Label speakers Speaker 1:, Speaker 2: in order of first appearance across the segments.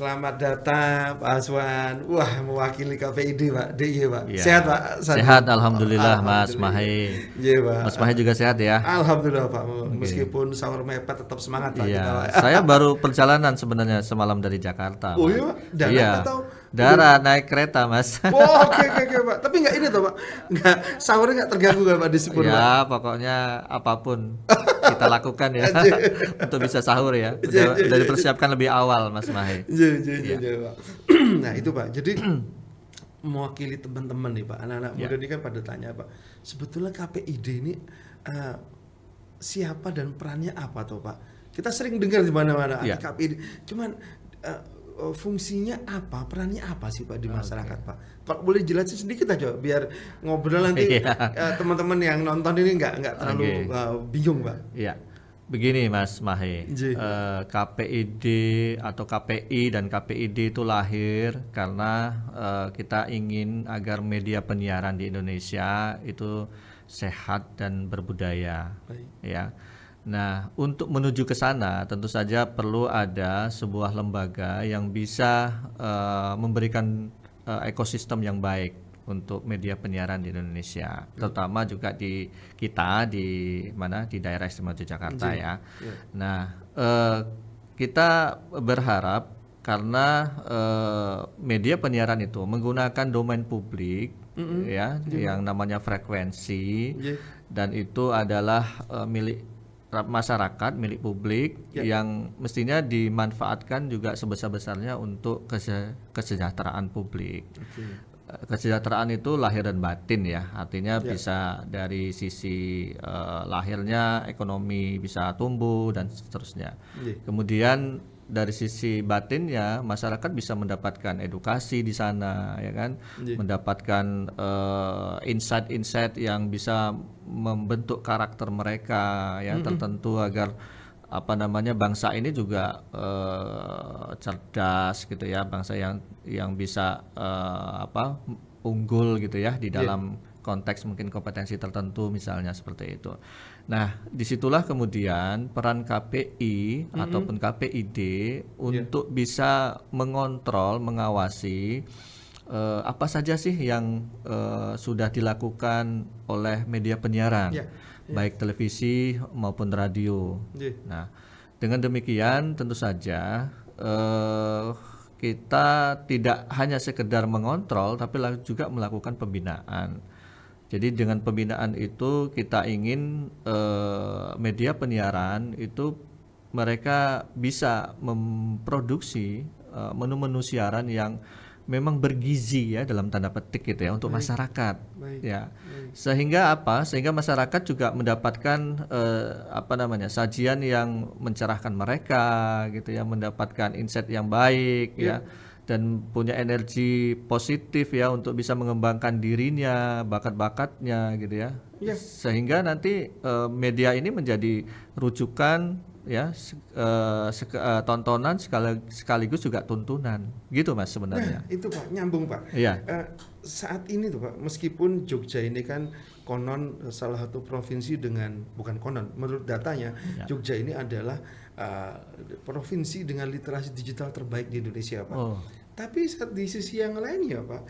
Speaker 1: Selamat datang Pak Aswan. Wah, mewakili KPID Pak, DIY Pak.
Speaker 2: Ya.
Speaker 1: Sehat Pak?
Speaker 2: Sehat, alhamdulillah Mas Mahe.
Speaker 1: Iya Pak.
Speaker 2: Mas Mahe juga sehat ya?
Speaker 1: Alhamdulillah Pak. Meskipun sahur mepet tetap semangat Pak
Speaker 2: Iya.
Speaker 1: kita Pak.
Speaker 2: Saya baru perjalanan sebenarnya semalam dari Jakarta.
Speaker 1: Oh
Speaker 2: Mas.
Speaker 1: iya Pak? Darat
Speaker 2: Iya.
Speaker 1: atau?
Speaker 2: Darat, naik kereta Mas.
Speaker 1: Oh, oke Pak. Tapi nggak ini tuh Pak. Nggak, sahurnya nggak terganggu kan Pak di Sipur Pak?
Speaker 2: Ya, pokoknya apapun kita lakukan ya untuk bisa sahur ya. Udah dipersiapkan lebih awal Mas Mahe.
Speaker 1: Iya Pak. Nah itu Pak, jadi mewakili teman-teman nih Pak, anak-anak muda ini kan pada tanya Pak, sebetulnya KPID ini siapa dan perannya apa tuh Pak? Kita sering dengar di mana-mana KPID, cuman fungsinya apa, perannya apa sih Pak di masyarakat Pak? Kalau boleh jelasin sedikit aja biar ngobrol nanti teman-teman yang nonton ini nggak terlalu bingung Pak.
Speaker 2: Iya. Begini Mas Mahe, KPID atau KPI dan KPID itu lahir karena kita ingin agar media penyiaran di Indonesia itu sehat dan berbudaya. Ya. Nah, untuk menuju ke sana tentu saja perlu ada sebuah lembaga yang bisa memberikan ekosistem yang baik untuk media penyiaran di Indonesia, terutama juga di kita di mana di daerah istimewa Yogyakarta ya. Nah, kita berharap karena media penyiaran itu menggunakan domain publik ya, yang namanya frekuensi dan itu adalah milik masyarakat, milik publik yang mestinya dimanfaatkan juga sebesar-besarnya untuk kesejahteraan publik. Kesejahteraan itu lahir dan batin ya, artinya bisa dari sisi lahirnya ekonomi bisa tumbuh dan seterusnya. Kemudian dari sisi batinnya masyarakat bisa mendapatkan edukasi di sana ya kan, mendapatkan insight-insight yang bisa membentuk karakter mereka ya tertentu agar bangsa ini juga cerdas gitu ya, bangsa yang bisa unggul gitu ya di dalam konteks mungkin kompetensi tertentu misalnya seperti itu. Nah, disitulah kemudian peran KPI ataupun KPID untuk bisa mengontrol, mengawasi apa saja sih yang sudah dilakukan oleh media penyiaran. Baik televisi maupun radio. Nah, dengan demikian tentu saja kita tidak hanya sekedar mengontrol, tapi juga melakukan pembinaan. Jadi dengan pembinaan itu kita ingin media penyiaran itu mereka bisa memproduksi menu-menu siaran yang memang bergizi ya dalam tanda petik gitu ya untuk masyarakat ya. Sehingga sehingga masyarakat juga mendapatkan sajian yang mencerahkan mereka gitu ya, mendapatkan insight yang baik ya dan punya energi positif ya untuk bisa mengembangkan dirinya, bakat-bakatnya gitu ya. Sehingga nanti media ini menjadi rujukan ya, tontonan sekaligus juga tuntunan gitu Mas sebenarnya.
Speaker 1: Nah itu Pak, nyambung Pak. Saat ini tuh Pak, meskipun Jogja ini kan konon salah satu provinsi dengan, bukan konon, menurut datanya Jogja ini adalah provinsi dengan literasi digital terbaik di Indonesia Pak. Tapi di sisi yang lainnya Pak,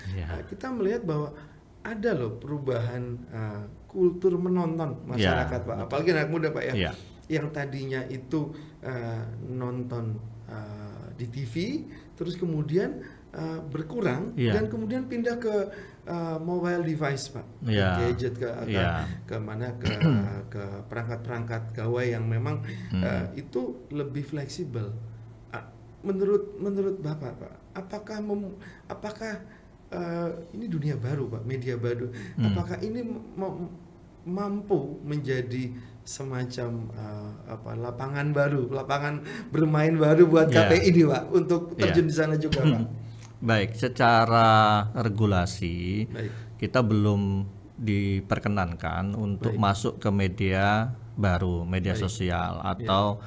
Speaker 1: kita melihat bahwa ada loh perubahan kultur menonton masyarakat Pak, apalagi anak muda Pak ya. Yang tadinya itu nonton di TV, terus kemudian berkurang dan kemudian pindah ke mobile device Pak, gadget ke mana ke perangkat-perangkat gawai yang memang itu lebih fleksibel. Menurut Bapak Pak, apakah ini dunia baru Pak, media baru, apakah ini mampu menjadi semacam lapangan bermain baru buat KPI ini Pak untuk terjun di sana juga Pak?
Speaker 2: Baik, secara regulasi kita belum diperkenankan untuk masuk ke media baru, media sosial atau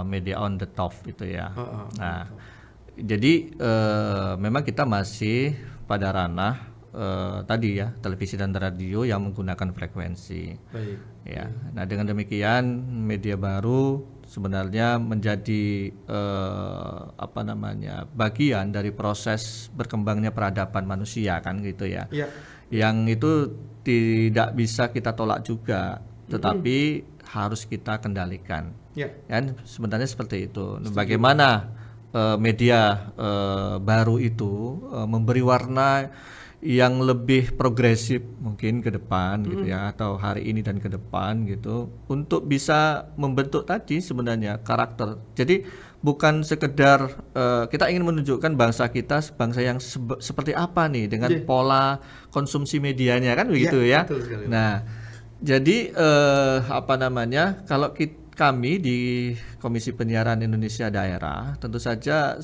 Speaker 2: media on the top gitu ya. Nah, jadi memang kita masih pada ranah tadi ya, televisi dan radio yang menggunakan frekuensi. Nah dengan demikian media baru sebenarnya menjadi bagian dari proses berkembangnya peradaban manusia kan gitu ya. Yang itu tidak bisa kita tolak juga, tetapi harus kita kendalikan. Kan sebenarnya seperti itu. Bagaimana media baru itu memberi warna yang lebih progresif mungkin ke depan gitu ya, atau hari ini dan ke depan gitu, untuk bisa membentuk tadi sebenarnya karakter. Jadi bukan sekedar kita ingin menunjukkan bangsa kita bangsa yang seperti apa nih dengan pola konsumsi medianya kan begitu ya. Nah, jadi kalau kami di Komisi Penyiaran Indonesia Daerah tentu saja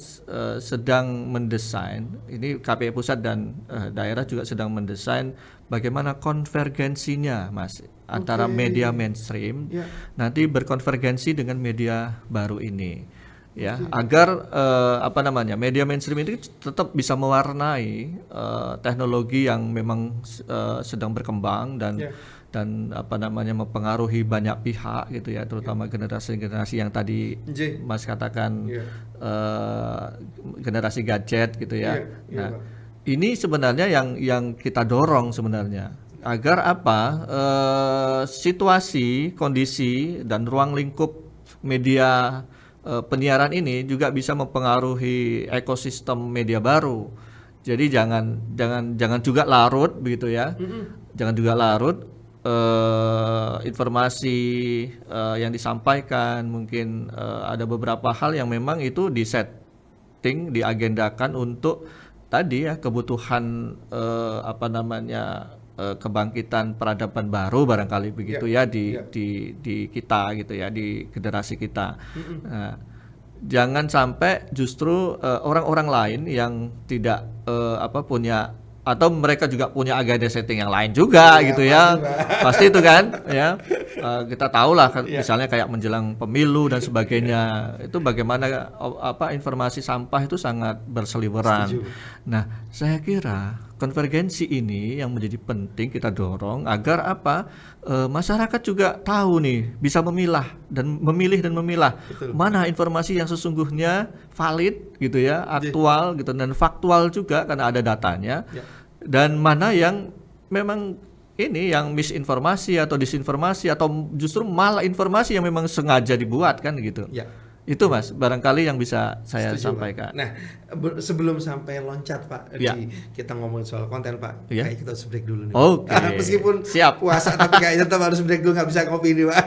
Speaker 2: sedang mendesain, ini KPI Pusat dan daerah juga sedang mendesain bagaimana konvergensinya Mas antara media mainstream nanti berkonvergensi dengan media baru ini ya, agar media mainstream ini tetap bisa mewarnai teknologi yang memang sedang berkembang dan mempengaruhi banyak pihak gitu ya, terutama generasi-generasi yang tadi Mas katakan generasi gadget gitu ya. Nah, ini sebenarnya yang kita dorong sebenarnya agar situasi, kondisi dan ruang lingkup media penyiaran ini juga bisa mempengaruhi ekosistem media baru. Jadi jangan juga larut begitu ya. Jangan juga larut informasi yang disampaikan, mungkin ada beberapa hal yang memang itu disetting, diagendakan untuk tadi ya kebutuhan kebangkitan peradaban baru barangkali begitu di kita gitu ya, di generasi kita. Nah, jangan sampai justru orang-orang lain yang tidak punya, atau mereka juga punya agenda setting yang lain juga gitu ya, pasti itu kan ya. Kita tahu lah misalnya kayak menjelang pemilu dan sebagainya, itu bagaimana informasi sampah itu sangat berseliweran. Nah, saya kira konvergensi ini yang menjadi penting kita dorong agar masyarakat juga tahu nih, bisa memilah dan memilah mana informasi yang sesungguhnya valid gitu ya, aktual gitu dan faktual juga karena ada datanya, dan mana yang memang ini yang misinformasi atau disinformasi atau justru malah informasi yang memang sengaja dibuat kan gitu. Itu Mas, barangkali yang bisa saya sampaikan.
Speaker 1: Pak. Nah, sebelum sampai loncat Pak, kita ngomongin soal konten Pak, kayak kita harus break dulu nih. Meskipun puasa tapi kayaknya tetap harus break dulu, nggak bisa ngopi nih Pak.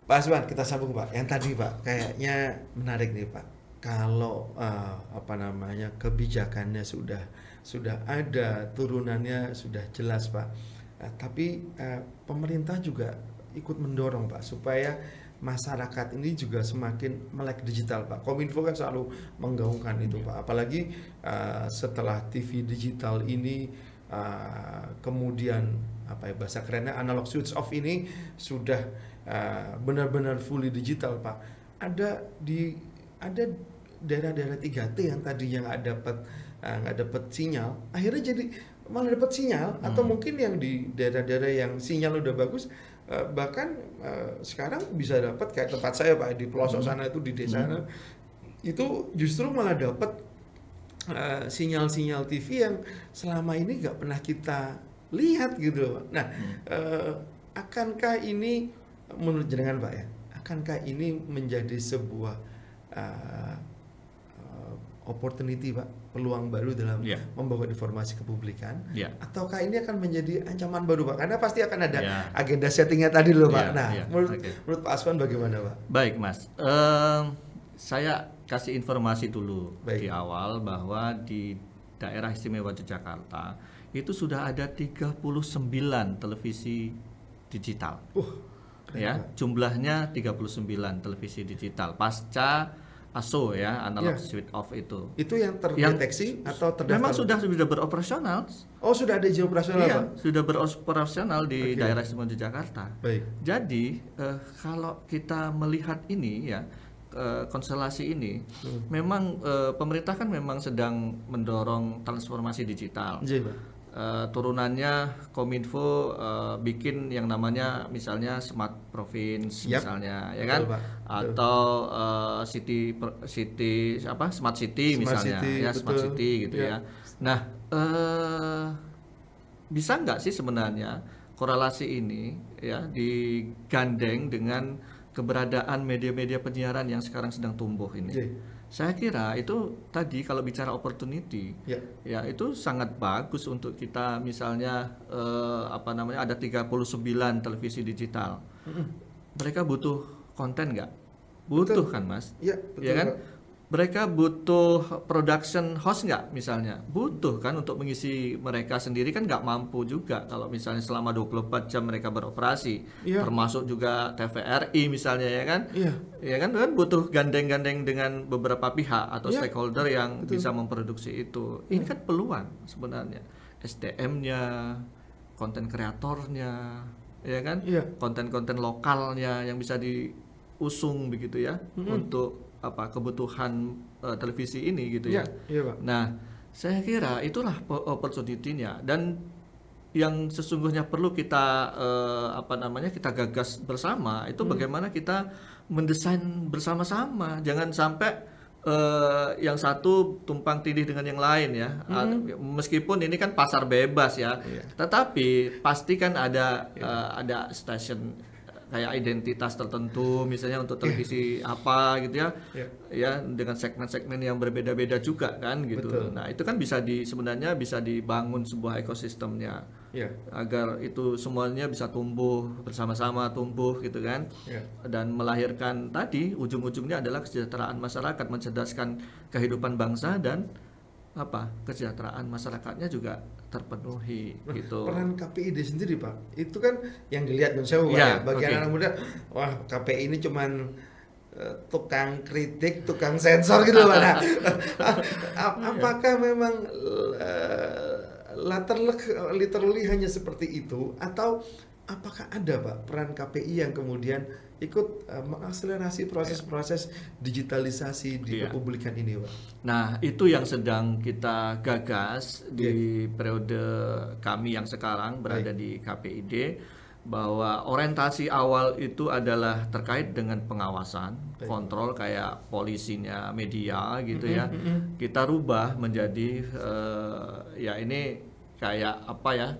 Speaker 1: Pak Asman, kita sambung Pak. Yang tadi Pak, kayaknya menarik nih Pak. Kalau kebijakannya sudah ada, turunannya sudah jelas Pak. Tapi pemerintah juga ikut mendorong Pak supaya masyarakat ini juga semakin melek digital Pak. Kominfo kan selalu menggaungkan itu Pak. Apalagi setelah TV digital ini kemudian bahasa kerennya analog switch off ini sudah benar-benar fully digital Pak. Ada daerah-daerah 3T yang tadinya nggak dapat sinyal, akhirnya jadi malah dapat sinyal, atau mungkin yang di daerah-daerah yang sinyal udah bagus bahkan sekarang bisa dapat kayak tempat saya Pak, di pelosok sana itu, di desa sana itu justru malah dapat sinyal-sinyal TV yang selama ini nggak pernah kita lihat gitu. Nah, akankah ini menurut jenengan Pak ya, akankah ini menjadi sebuah opportunity Pak, peluang baru dalam membawa informasi ke publikan, ataukah ini akan menjadi ancaman baru Pak? Karena pasti akan ada agenda settingnya tadi loh Pak. Menurut Pak Aswan bagaimana Pak?
Speaker 2: Baik Mas, saya kasih informasi dulu di awal bahwa di daerah istimewa Yogyakarta itu sudah ada 39 televisi digital. Ya, jumlahnya 39 televisi digital pasca ASO ya, analog switch off itu.
Speaker 1: Itu yang terdeteksi atau terdaftar?
Speaker 2: Memang sudah beroperasional.
Speaker 1: Oh, sudah ada izin operasional,
Speaker 2: iya,
Speaker 1: Pak?
Speaker 2: Sudah beroperasional di daerah istimewa Yogyakarta.
Speaker 1: Baik.
Speaker 2: Jadi kalau kita melihat ini ya, konstelasi ini, memang pemerintah kan memang sedang mendorong transformasi digital.
Speaker 1: Iya, Pak.
Speaker 2: Turunannya Kominfo bikin yang namanya misalnya Smart Province misalnya, ya kan?
Speaker 1: Betul, Pak.
Speaker 2: Atau Smart City misalnya, ya betul. Smart City gitu ya. Nah, bisa nggak sih sebenarnya korelasi ini ya digandeng dengan keberadaan media-media penyiaran yang sekarang sedang tumbuh ini? Saya kira itu tadi kalau bicara opportunity, ya itu sangat bagus untuk kita misalnya ada 39 televisi digital. Mereka butuh konten nggak? Butuh, betul. Kan Mas?
Speaker 1: Iya, betul.
Speaker 2: Ya kan? Mereka butuh production host nggak misalnya? Butuh kan untuk mengisi mereka sendiri kan nggak mampu juga kalau misalnya selama 24 jam mereka beroperasi. Termasuk juga TVRI misalnya ya kan? Ya kan butuh gandeng-gandeng dengan beberapa pihak atau stakeholder yang bisa memproduksi itu. Ini kan peluang sebenarnya. SDM-nya, konten kreatornya, ya kan? Konten-konten lokalnya yang bisa diusung begitu ya untuk kebutuhan televisi ini gitu ya.
Speaker 1: Pak.
Speaker 2: Nah, saya kira itulah opportunity-nya dan yang sesungguhnya perlu kita kita gagas bersama itu bagaimana kita mendesain bersama-sama. Jangan sampai yang satu tumpang tindih dengan yang lain ya. Meskipun ini kan pasar bebas ya. Tetapi pasti kan ada stasiun kayak identitas tertentu misalnya untuk televisi apa gitu ya. Ya dengan segmen-segmen yang berbeda-beda juga kan gitu.
Speaker 1: Betul.
Speaker 2: Nah, itu kan sebenarnya bisa dibangun sebuah ekosistemnya. Agar itu semuanya bisa tumbuh bersama-sama gitu kan. Dan melahirkan tadi ujung-ujungnya adalah kesejahteraan masyarakat, mencerdaskan kehidupan bangsa dan kesejahteraan masyarakatnya juga terpenuhi gitu.
Speaker 1: Peran KPID sendiri Pak, itu kan yang dilihat bagi anak muda, wah KPI ini cuman tukang kritik, tukang sensor gitu Pak. Nah, apakah memang literally hanya seperti itu atau apakah ada Pak peran KPI yang kemudian ikut mengakselerasi proses-proses digitalisasi di kepublikan ini Pak?
Speaker 2: Nah, itu yang sedang kita gagas di periode kami yang sekarang berada di KPID, bahwa orientasi awal itu adalah terkait dengan pengawasan, kontrol kayak polisinya media gitu ya. Kita rubah menjadi ini kayak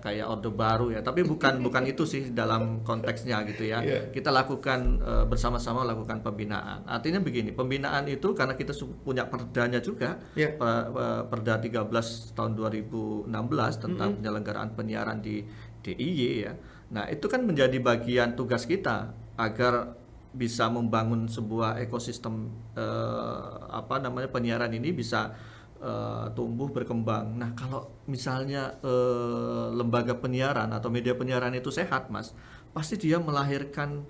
Speaker 2: kayak orde baru ya, tapi bukan itu sih dalam konteksnya gitu ya. Kita lakukan bersama-sama lakukan pembinaan. Artinya begini, pembinaan itu karena kita punya perdanya juga, Perda 13 tahun 2016 tentang penyelenggaraan penyiaran di DIY ya. Nah, itu kan menjadi bagian tugas kita agar bisa membangun sebuah ekosistem penyiaran ini bisa tumbuh berkembang. Nah, kalau misalnya lembaga penyiaran atau media penyiaran itu sehat, Mas, pasti dia melahirkan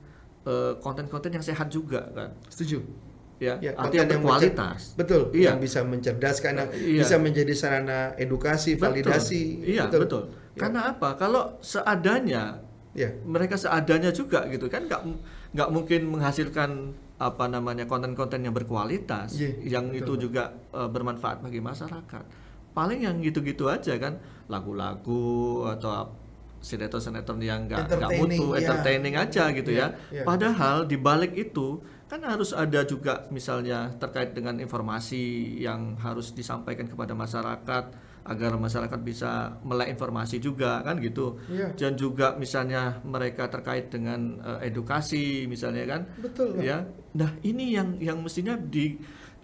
Speaker 2: konten-konten yang sehat juga kan.
Speaker 1: Setuju.
Speaker 2: Artinya berkualitas.
Speaker 1: Betul. Yang bisa mencerdaskan, bisa menjadi sarana edukasi, validasi.
Speaker 2: Betul. Karena apa? Kalau seadanya, mereka seadanya juga gitu kan, nggak mungkin menghasilkan konten-konten yang berkualitas, yang itu juga bermanfaat bagi masyarakat. Paling yang gitu-gitu aja kan, lagu-lagu atau sinetron-sinetron yang nggak mutu, entertaining aja gitu ya. Padahal di balik itu kan harus ada juga misalnya terkait dengan informasi yang harus disampaikan kepada masyarakat agar masyarakat bisa melek informasi juga kan gitu. Dan juga misalnya mereka terkait dengan edukasi misalnya kan.
Speaker 1: Betul.
Speaker 2: Ya. Nah, ini yang mestinya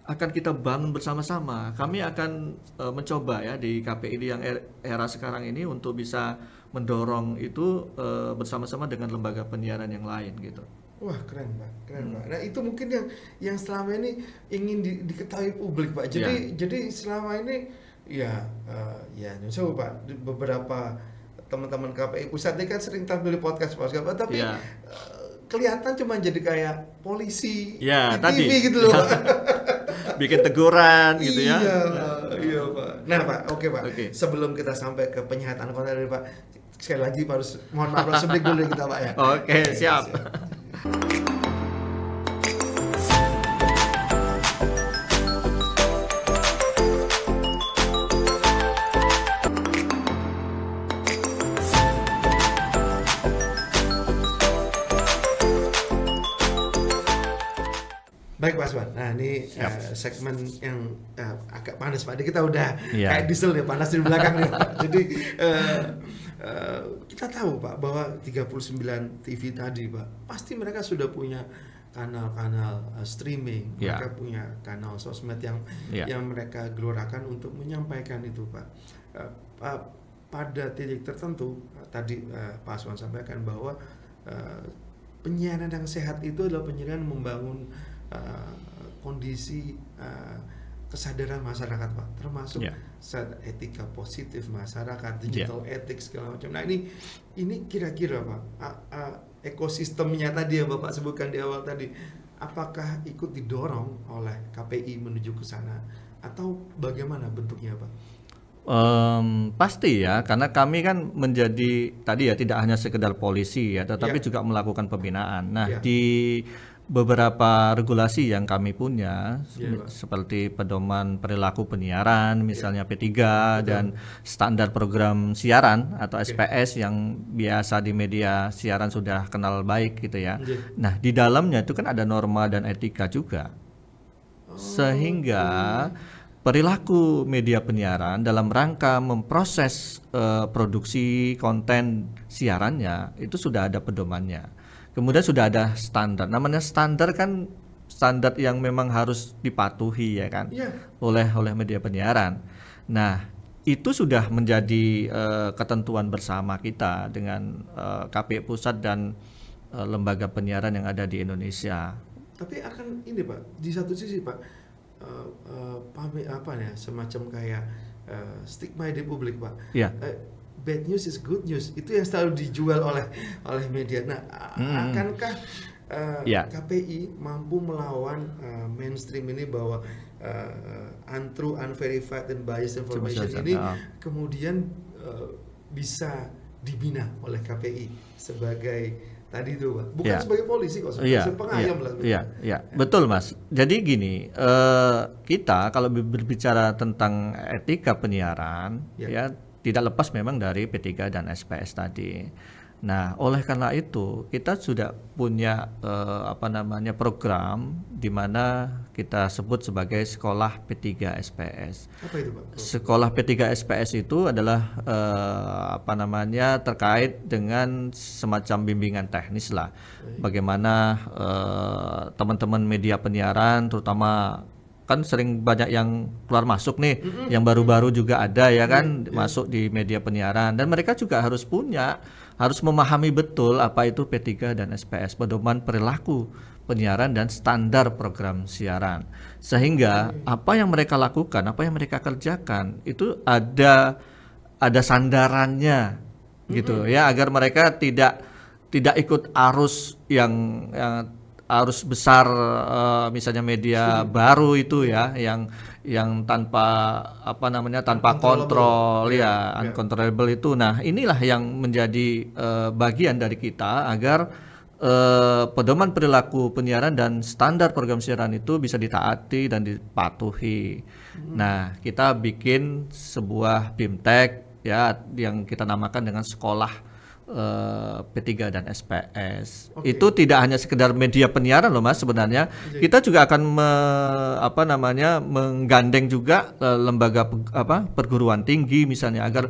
Speaker 2: akan kita bangun bersama-sama. Kami akan mencoba ya di KPID yang era sekarang ini untuk bisa mendorong itu bersama-sama dengan lembaga penyiaran yang lain gitu.
Speaker 1: Wah, keren Pak, Pak. Nah, itu mungkin yang selama ini ingin diketahui publik Pak. Jadi selama ini Pak, beberapa teman-teman KPI pusat ini kan sering tampil di podcast tapi kelihatan cuma jadi kayak polisi di TV gitu loh.
Speaker 2: bikin teguran gitu ya.
Speaker 1: Iya Pak. Nah Pak, oke Pak. Sebelum kita sampai ke penyihatan konten ini Pak, sekali lagi harus mohon maaf langsung break dulu kita Pak ya.
Speaker 2: Oke, siap.
Speaker 1: Baik Pak Aswan, nah ini segmen yang agak panas Pak, kita udah kayak diesel ya, panas di belakang nih Pak. Jadi kita tahu Pak bahwa 39 TV tadi Pak, pasti mereka sudah punya kanal-kanal streaming, mereka punya kanal sosmed yang mereka gelorakan untuk menyampaikan itu Pak. Pada titik tertentu tadi Pak Aswan sampaikan bahwa penyiaran yang sehat itu adalah penyiaran membangun kondisi kesadaran masyarakat Pak, termasuk etika positif masyarakat, digital ethics segala macam. Nah ini kira-kira Pak, ekosistemnya tadi yang Bapak sebutkan di awal tadi, apakah ikut didorong oleh KPI menuju ke sana atau bagaimana bentuknya Pak?
Speaker 2: Pasti ya, karena kami kan menjadi tadi ya tidak hanya sekedar polisi ya, tetapi juga melakukan pembinaan. Nah di beberapa regulasi yang kami punya seperti pedoman perilaku penyiaran misalnya P3 dan standar program siaran atau SPS yang biasa di media siaran sudah kenal baik gitu ya. Nah di dalamnya itu kan ada norma dan etika juga, sehingga perilaku media penyiaran dalam rangka memproses produksi konten siarannya itu sudah ada pedomannya. Kemudian sudah ada standar. Namanya standar kan standar yang memang harus dipatuhi ya kan oleh media penyiaran. Nah, itu sudah menjadi ketentuan bersama kita dengan KPI Pusat dan lembaga penyiaran yang ada di Indonesia.
Speaker 1: Tapi akan ini Pak, di satu sisi Pak, semacam kayak stigma di publik Pak. Bad news is good news, itu yang selalu dijual oleh media. Nah, akankah KPI mampu melawan mainstream ini bahwa untrue, unverified, dan biased information ini kemudian bisa dibina oleh KPI sebagai tadi itu Pak, bukan sebagai polisi kok, sebagai pengayom lah.
Speaker 2: Betul Mas. Jadi gini, kita kalau berbicara tentang etika penyiaran tidak lepas memang dari P3 dan SPS tadi. Nah, oleh karena itu kita sudah punya program di mana kita sebut sebagai sekolah P3 SPS.
Speaker 1: Apa itu Pak?
Speaker 2: Sekolah P3 SPS itu adalah terkait dengan semacam bimbingan teknis lah. Bagaimana teman-teman media penyiaran terutama kan sering banyak yang keluar masuk nih, yang baru-baru juga ada ya kan masuk di media penyiaran, dan mereka juga harus memahami betul apa itu P3 dan SPS, pedoman perilaku penyiaran dan standar program siaran, sehingga apa yang mereka lakukan, apa yang mereka kerjakan itu ada sandarannya gitu ya, agar mereka tidak ikut arus yang arus besar misalnya media baru itu ya yang tanpa kontrol uncontrollable itu. Nah, inilah yang menjadi bagian dari kita agar pedoman perilaku penyiaran dan standar program siaran itu bisa ditaati dan dipatuhi. Nah, kita bikin sebuah BIMTEK ya yang kita namakan dengan sekolah P3 dan SPS. Itu tidak hanya sekedar media penyiaran loh Mas sebenarnya. Kita juga akan menggandeng juga lembaga perguruan tinggi misalnya, agar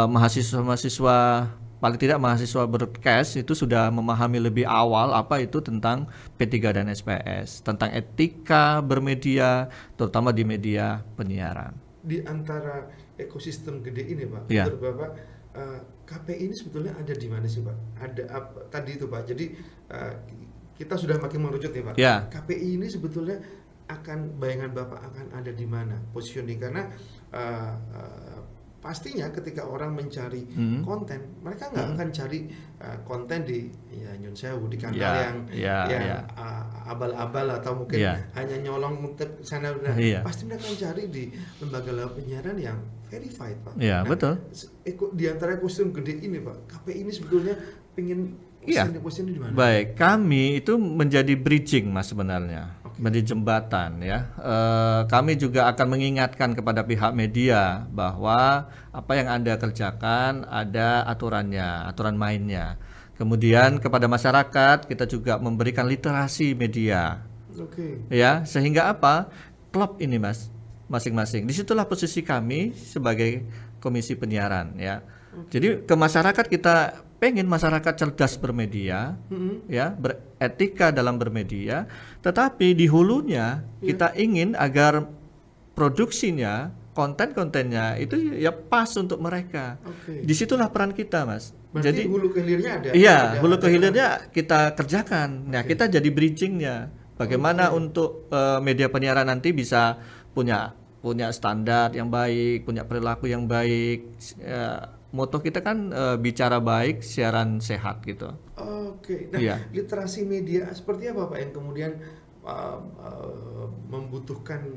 Speaker 2: mahasiswa paling tidak mahasiswa broadcast itu sudah memahami lebih awal apa itu tentang P3 dan SPS, tentang etika bermedia terutama di media penyiaran.
Speaker 1: Di antara ekosistem gede ini Pak, menurut Bapak KPI ini sebetulnya ada di mana sih Pak? Ada apa tadi itu Pak? Jadi kita sudah makin mengerucut nih Pak. KPI ini sebetulnya bayangan Bapak akan ada di mana positioning, karena pastinya ketika orang mencari konten, mereka nggak akan cari konten di Nyun Sewu, di kanal yang abal-abal atau mungkin hanya nyolong sana. Pasti mereka akan cari di lembaga penyiaran yang verified, Pak.
Speaker 2: Iya, betul.
Speaker 1: Di antara ekosistem gede ini, Pak, KPI ini sebetulnya pengen ekosistem di mana?
Speaker 2: Baik, kami itu menjadi bridging, Mas, sebenarnya. Menjadi jembatan, ya. Kami juga akan mengingatkan kepada pihak media bahwa apa yang Anda kerjakan ada aturannya, aturan mainnya. Kemudian kepada masyarakat kita juga memberikan literasi media, ya, sehingga apa? Klub ini, Mas, masing-masing. Disitulah posisi kami sebagai Komisi Penyiaran, ya. Jadi ke masyarakat kita pengen masyarakat cerdas bermedia, ya, beretika dalam bermedia, tetapi di hulunya kita ingin agar produksinya, konten-kontennya itu ya pas untuk mereka. Disitulah peran kita, Mas.
Speaker 1: Berarti jadi hulu ke hilirnya ada.
Speaker 2: Iya, hulu ke hilirnya kita kerjakan. Nah, kita jadi bridgingnya. Bagaimana untuk media penyiaran nanti bisa punya standar yang baik, punya perilaku yang baik. Moto kita kan bicara baik, siaran sehat gitu.
Speaker 1: Nah, literasi media seperti apa, Pak, yang kemudian membutuhkan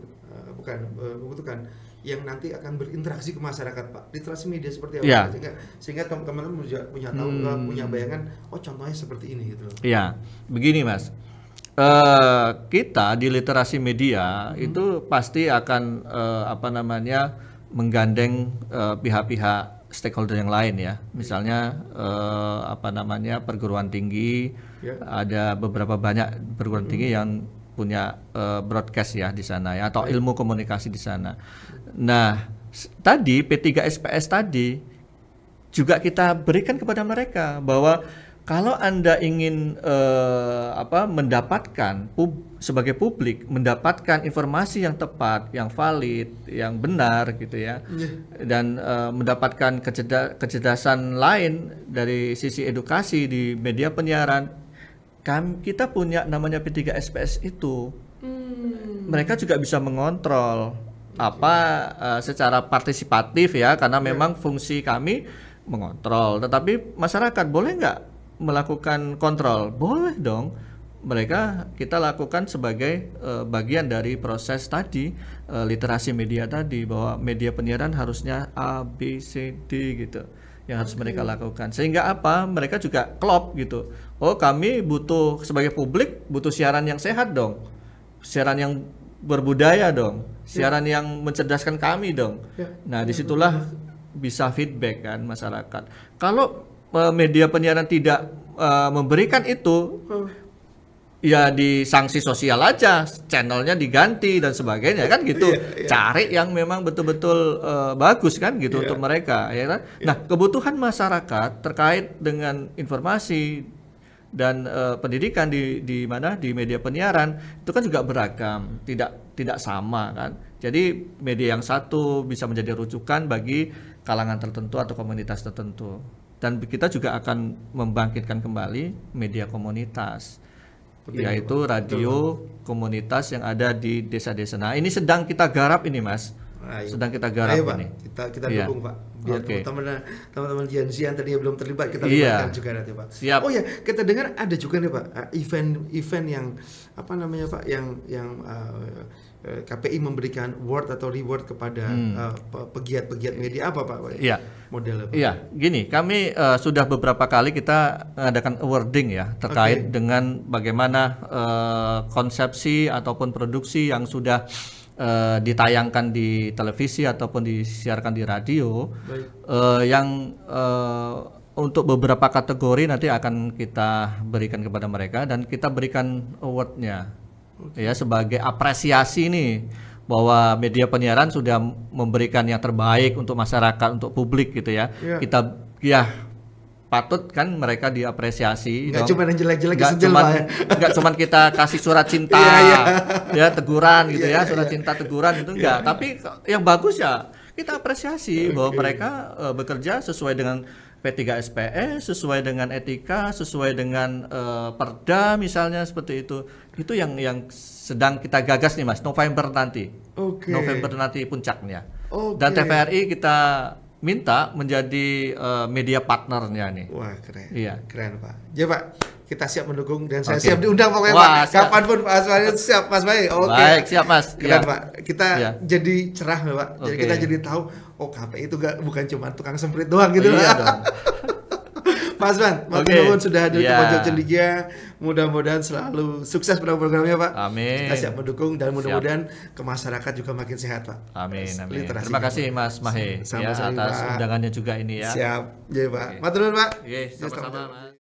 Speaker 1: yang nanti akan berinteraksi ke masyarakat, Pak? Literasi media seperti apa? Sehingga teman-teman punya tahu, punya bayangan, contohnya seperti ini gitu loh.
Speaker 2: Iya, begini, Mas. Kita di literasi media itu pasti akan menggandeng pihak-pihak stakeholder yang lain, ya, misalnya perguruan tinggi, ada beberapa banyak perguruan tinggi yang punya broadcast, ya, di sana, ya, atau ilmu komunikasi di sana. Nah, tadi P3SPS tadi juga kita berikan kepada mereka bahwa kalau Anda ingin mendapatkan sebagai publik mendapatkan informasi yang tepat, yang valid, yang benar gitu, ya, dan mendapatkan kecerdasan lain dari sisi edukasi di media penyiaran, kita punya namanya P3SPS itu. Mereka juga bisa mengontrol secara partisipatif, ya, karena memang fungsi kami mengontrol. Tetapi masyarakat boleh nggak melakukan kontrol? Boleh dong. Kita lakukan sebagai bagian dari proses tadi, literasi media tadi, bahwa media penyiaran harusnya A, B, C, D gitu yang harus mereka lakukan, sehingga mereka juga klop gitu. Kami butuh sebagai publik butuh siaran yang sehat dong, siaran yang berbudaya dong, siaran yang mencerdaskan kami dong. Nah, disitulah bisa feedback kan masyarakat. Kalau media penyiaran tidak memberikan itu, ya disanksi sosial aja, channelnya diganti dan sebagainya kan gitu. Cari yang memang betul-betul bagus kan gitu untuk mereka, ya kan. Nah, kebutuhan masyarakat terkait dengan informasi dan pendidikan di media penyiaran itu kan juga beragam, tidak sama kan. Jadi media yang satu bisa menjadi rujukan bagi kalangan tertentu atau komunitas tertentu. Dan kita juga akan membangkitkan kembali media komunitas, yaitu radio komunitas yang ada di desa-desa. Nah, ini sedang kita garap ini, Mas. Sedang kita garap ini.
Speaker 1: Kita dukung, Pak. Biar teman-teman Gensi yang tadinya belum terlibat, kita libatkan juga nanti, Pak.
Speaker 2: Siap.
Speaker 1: Oh ya, kita dengar ada juga nih, Pak, event yang Pak, yang KPI memberikan award atau reward kepada pegiat-pegiat media apa, Pak?
Speaker 2: Iya.
Speaker 1: Modelnya, Pak?
Speaker 2: Iya, gini, kami sudah beberapa kali kita mengadakan awarding, ya, terkait dengan bagaimana konsepsi ataupun produksi yang sudah ditayangkan di televisi ataupun disiarkan di radio, yang untuk beberapa kategori nanti akan kita berikan kepada mereka dan kita berikan awardnya, ya, sebagai apresiasi nih bahwa media penyiaran sudah memberikan yang terbaik untuk masyarakat, untuk publik gitu, ya. Kita patut kan mereka diapresiasi.
Speaker 1: Nggak cuma yang jelek-jelek,
Speaker 2: nggak cuma kita kasih surat cinta, ya, teguran gitu, ya, surat cinta teguran itu enggak. Tapi yang bagus ya kita apresiasi bahwa mereka bekerja sesuai dengan P3SPS, sesuai dengan etika, sesuai dengan perda misalnya, seperti itu. Itu yang sedang kita gagas nih, Mas, November nanti. November nanti puncaknya. Dan TVRI kita minta menjadi media partnernya nih.
Speaker 1: Wah, keren.
Speaker 2: Iya.
Speaker 1: Keren, Pak. Ya, Pak. Kita siap mendukung dan saya
Speaker 2: Oke.
Speaker 1: siap diundang pokoknya,
Speaker 2: Wah,
Speaker 1: Pak.
Speaker 2: siap.
Speaker 1: Kapanpun Pak Asmani siap, Mas Bayi. Oke.
Speaker 2: Baik, siap Mas.
Speaker 1: Keren,
Speaker 2: Iya.
Speaker 1: Pak. Kita
Speaker 2: Iya.
Speaker 1: jadi cerah, Pak. Jadi
Speaker 2: Oke.
Speaker 1: kita jadi tahu, oh KPI itu bukan cuma tukang semprit doang gitu,
Speaker 2: Iya
Speaker 1: Pak.
Speaker 2: dong.
Speaker 1: Mas Ban, matur
Speaker 2: Oke.
Speaker 1: nuwun sudah hadir ke
Speaker 2: Iya.
Speaker 1: Pojok Cendekia. Mudah-mudahan selalu sukses program-programnya, Pak.
Speaker 2: Amin.
Speaker 1: Kita siap mendukung dan mudah-mudahan ke masyarakat juga makin sehat, Pak.
Speaker 2: Amin, amin.
Speaker 1: Literasi.
Speaker 2: Terima kasih Mas Mahe ya,
Speaker 1: Sama-sama,
Speaker 2: atas
Speaker 1: Pak.
Speaker 2: undangannya juga ini ya.
Speaker 1: Siap. Ya, Pak.
Speaker 2: Oke.
Speaker 1: Matur nuwun, Pak.
Speaker 2: Oke,
Speaker 1: Ya, selamat
Speaker 2: sama-sama
Speaker 1: datang.
Speaker 2: Mas.